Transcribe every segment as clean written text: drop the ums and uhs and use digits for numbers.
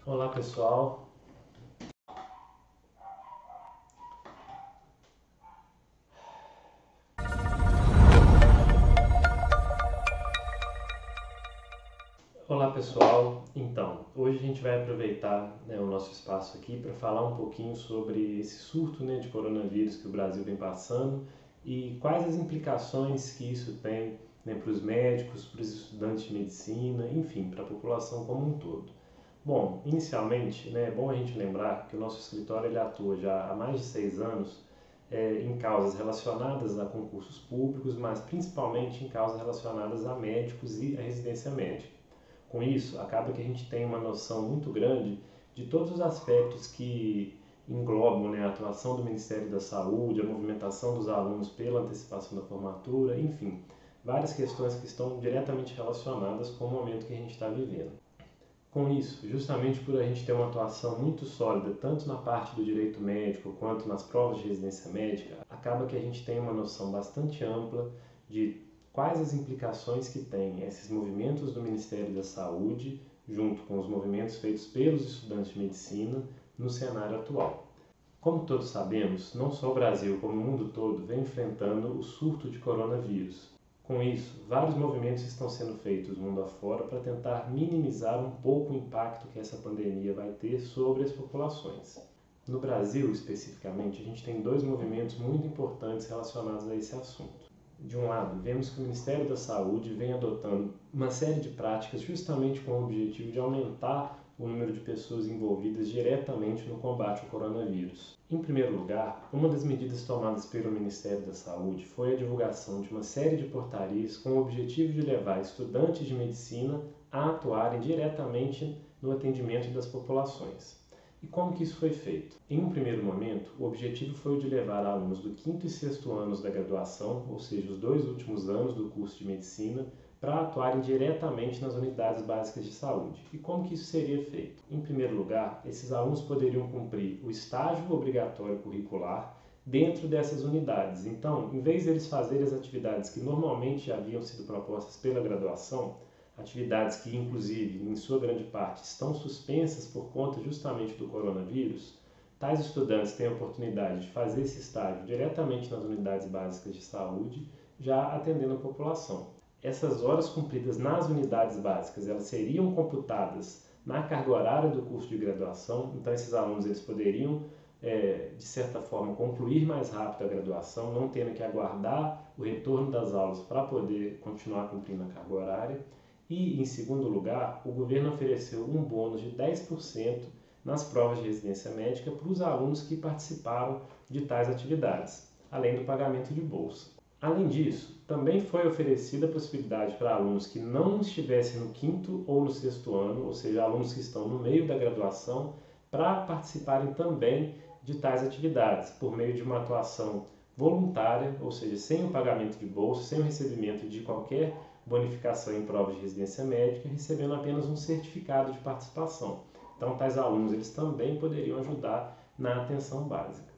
Olá pessoal, então, hoje a gente vai aproveitar o nosso espaço aqui para falar um pouquinho sobre esse surto de coronavírus que o Brasil vem passando e quais as implicações que isso tem para os médicos, para os estudantes de medicina, enfim, para a população como um todo. Bom, inicialmente, é bom a gente lembrar que o nosso escritório ele atua já há mais de 6 anos em causas relacionadas a concursos públicos, mas principalmente em causas relacionadas a médicos e a residência médica. Com isso, acaba que a gente tem uma noção muito grande de todos os aspectos que englobam a atuação do Ministério da Saúde, a movimentação dos alunos pela antecipação da formatura, enfim, várias questões que estão diretamente relacionadas com o momento que a gente está vivendo. Com isso, justamente por a gente ter uma atuação muito sólida, tanto na parte do direito médico quanto nas provas de residência médica, acaba que a gente tem uma noção bastante ampla de quais as implicações que têm esses movimentos do Ministério da Saúde, junto com os movimentos feitos pelos estudantes de medicina, no cenário atual. Como todos sabemos, não só o Brasil, como o mundo todo, vem enfrentando o surto de coronavírus. Com isso, vários movimentos estão sendo feitos mundo afora para tentar minimizar um pouco o impacto que essa pandemia vai ter sobre as populações. No Brasil, especificamente, a gente tem dois movimentos muito importantes relacionados a esse assunto. De um lado, vemos que o Ministério da Saúde vem adotando uma série de práticas justamente com o objetivo de aumentar o número de pessoas envolvidas diretamente no combate ao coronavírus. Em primeiro lugar, uma das medidas tomadas pelo Ministério da Saúde foi a divulgação de uma série de portarias com o objetivo de levar estudantes de medicina a atuarem diretamente no atendimento das populações. E como que isso foi feito? Em um primeiro momento, o objetivo foi o de levar alunos do 5º e 6º anos da graduação, ou seja, os 2 últimos anos do curso de medicina, para atuarem diretamente nas unidades básicas de saúde. E como que isso seria feito? Em primeiro lugar, esses alunos poderiam cumprir o estágio obrigatório curricular dentro dessas unidades. Então, em vez deles fazerem as atividades que normalmente haviam sido propostas pela graduação, atividades que, inclusive, em sua grande parte, estão suspensas por conta justamente do coronavírus, tais estudantes têm a oportunidade de fazer esse estágio diretamente nas unidades básicas de saúde, já atendendo a população. Essas horas cumpridas nas unidades básicas, elas seriam computadas na carga horária do curso de graduação, então esses alunos eles poderiam, de certa forma, concluir mais rápido a graduação, não tendo que aguardar o retorno das aulas para poder continuar cumprindo a carga horária. E, em segundo lugar, o governo ofereceu um bônus de 10% nas provas de residência médica para os alunos que participaram de tais atividades, além do pagamento de bolsa. Além disso, também foi oferecida a possibilidade para alunos que não estivessem no 5º ou no 6º ano, ou seja, alunos que estão no meio da graduação, para participarem também de tais atividades, por meio de uma atuação voluntária, ou seja, sem o pagamento de bolsa, sem o recebimento de qualquer bonificação em provas de residência médica, recebendo apenas um certificado de participação. Então, tais alunos eles também poderiam ajudar na atenção básica.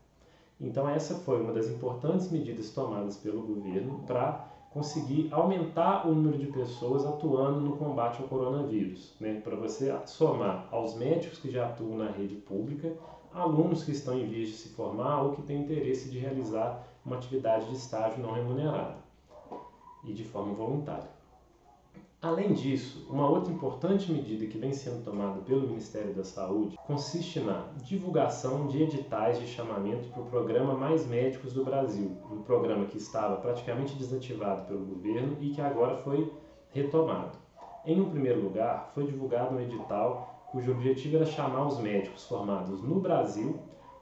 Então, essa foi uma das importantes medidas tomadas pelo governo para conseguir aumentar o número de pessoas atuando no combate ao coronavírus, para você somar aos médicos que já atuam na rede pública, alunos que estão em vias de se formar ou que têm interesse de realizar uma atividade de estágio não remunerada e de forma voluntária. Além disso, uma outra importante medida que vem sendo tomada pelo Ministério da Saúde consiste na divulgação de editais de chamamento para o programa Mais Médicos do Brasil, um programa que estava praticamente desativado pelo governo e que agora foi retomado. Em um primeiro lugar, foi divulgado um edital cujo objetivo era chamar os médicos formados no Brasil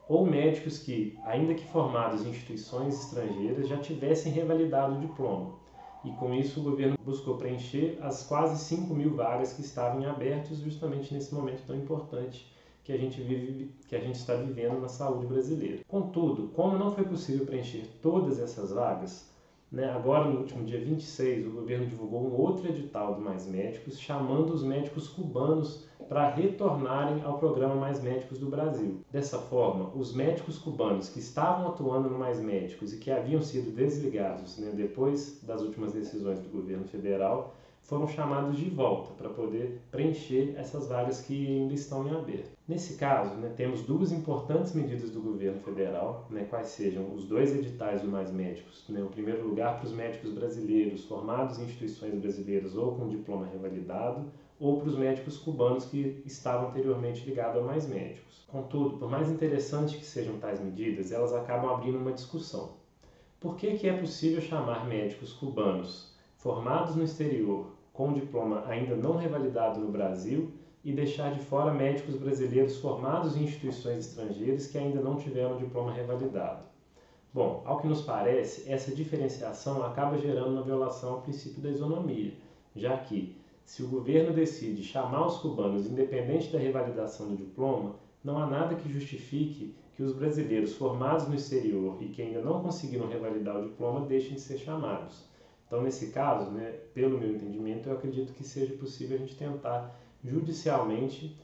ou médicos que, ainda que formados em instituições estrangeiras, já tivessem revalidado o diploma. E com isso o governo buscou preencher as quase 5.000 vagas que estavam em abertos justamente nesse momento tão importante que a gente está vivendo na saúde brasileira. Contudo, como não foi possível preencher todas essas vagas, agora no último dia 26 o governo divulgou um outro edital do Mais Médicos, chamando os médicos cubanos para retornarem ao programa Mais Médicos do Brasil. Dessa forma, os médicos cubanos que estavam atuando no Mais Médicos e que haviam sido desligados depois das últimas decisões do governo federal, foram chamados de volta para poder preencher essas vagas que ainda estão em aberto. Nesse caso, temos duas importantes medidas do governo federal, quais sejam os 2 editais do Mais Médicos. O primeiro lugar para os médicos brasileiros formados em instituições brasileiras ou com diploma revalidado, ou para os médicos cubanos que estavam anteriormente ligados a Mais Médicos. Contudo, por mais interessante que sejam tais medidas, elas acabam abrindo uma discussão. Por que é possível chamar médicos cubanos formados no exterior com diploma ainda não revalidado no Brasil e deixar de fora médicos brasileiros formados em instituições estrangeiras que ainda não tiveram diploma revalidado? Bom, ao que nos parece, essa diferenciação acaba gerando uma violação ao princípio da isonomia, já que, se o governo decide chamar os cubanos independente da revalidação do diploma, não há nada que justifique que os brasileiros formados no exterior e que ainda não conseguiram revalidar o diploma deixem de ser chamados. Então, nesse caso, pelo meu entendimento, eu acredito que seja possível a gente tentar judicialmente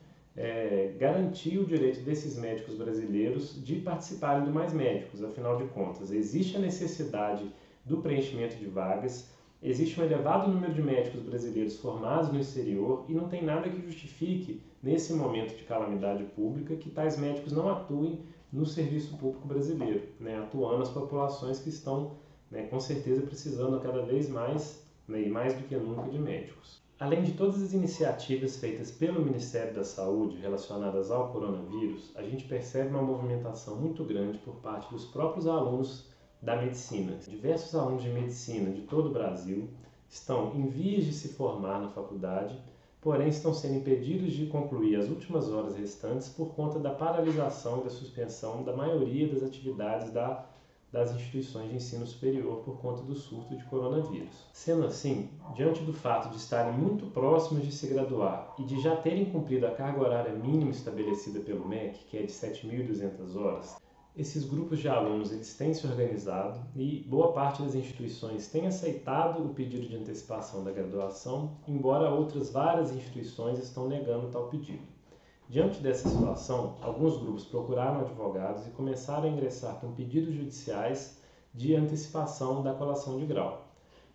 garantir o direito desses médicos brasileiros de participarem do Mais Médicos. Afinal de contas, existe a necessidade do preenchimento de vagas, existe um elevado número de médicos brasileiros formados no exterior e não tem nada que justifique, nesse momento de calamidade pública, que tais médicos não atuem no serviço público brasileiro, atuando as populações que estão, com certeza, precisando cada vez mais, e mais do que nunca, de médicos. Além de todas as iniciativas feitas pelo Ministério da Saúde relacionadas ao coronavírus, a gente percebe uma movimentação muito grande por parte dos próprios alunos da medicina. Diversos alunos de medicina de todo o Brasil estão em vias de se formar na faculdade, porém estão sendo impedidos de concluir as últimas horas restantes por conta da paralisação e da suspensão da maioria das atividades das instituições de ensino superior por conta do surto de coronavírus. Sendo assim, diante do fato de estarem muito próximos de se graduar e de já terem cumprido a carga horária mínima estabelecida pelo MEC, que é de 7.200 horas, esses grupos de alunos eles têm se organizado e boa parte das instituições tem aceitado o pedido de antecipação da graduação, embora outras várias instituições estão negando tal pedido. Diante dessa situação, alguns grupos procuraram advogados e começaram a ingressar com pedidos judiciais de antecipação da colação de grau.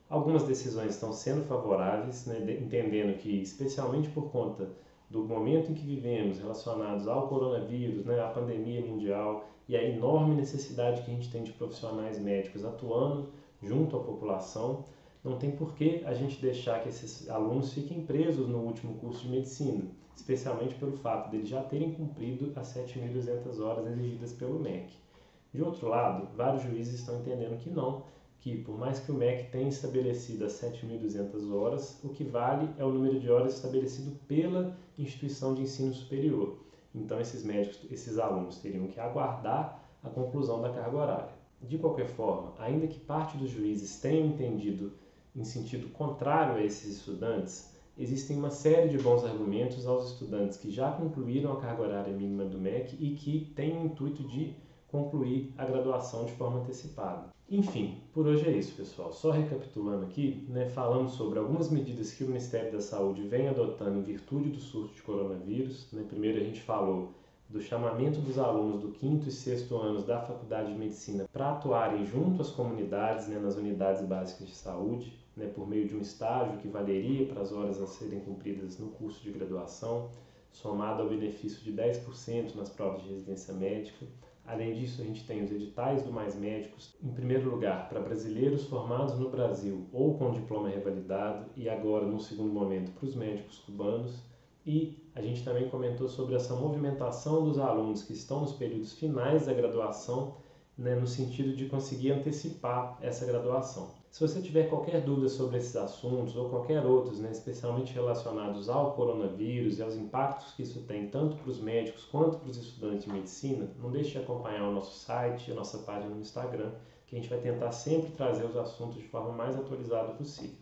Algumas decisões estão sendo favoráveis, entendendo que, especialmente por conta do momento em que vivemos relacionados ao coronavírus, à pandemia mundial e a enorme necessidade que a gente tem de profissionais médicos atuando junto à população, não tem por que a gente deixar que esses alunos fiquem presos no último curso de medicina, especialmente pelo fato de eles já terem cumprido as 7.200 horas exigidas pelo MEC. De outro lado, vários juízes estão entendendo que não, que por mais que o MEC tenha estabelecido as 7.200 horas, o que vale é o número de horas estabelecido pela instituição de ensino superior. Então esses alunos teriam que aguardar a conclusão da carga horária. De qualquer forma, ainda que parte dos juízes tenham entendido em sentido contrário a esses estudantes, existem uma série de bons argumentos aos estudantes que já concluíram a carga horária mínima do MEC e que têm o intuito de concluir a graduação de forma antecipada. Enfim, por hoje é isso, pessoal. Só recapitulando aqui, falamos sobre algumas medidas que o Ministério da Saúde vem adotando em virtude do surto de coronavírus. Primeiro a gente falou do chamamento dos alunos do 5º e 6º anos da Faculdade de Medicina para atuarem junto às comunidades, nas unidades básicas de saúde, por meio de um estágio que valeria para as horas a serem cumpridas no curso de graduação, somado ao benefício de 10% nas provas de residência médica. Além disso, a gente tem os editais do Mais Médicos, em primeiro lugar, para brasileiros formados no Brasil ou com diploma revalidado, e agora, num segundo momento, para os médicos cubanos. E a gente também comentou sobre essa movimentação dos alunos que estão nos períodos finais da graduação, no sentido de conseguir antecipar essa graduação. Se você tiver qualquer dúvida sobre esses assuntos ou qualquer outros, especialmente relacionados ao coronavírus e aos impactos que isso tem tanto para os médicos quanto para os estudantes de medicina, não deixe de acompanhar o nosso site e a nossa página no Instagram, que a gente vai tentar sempre trazer os assuntos de forma mais atualizada possível.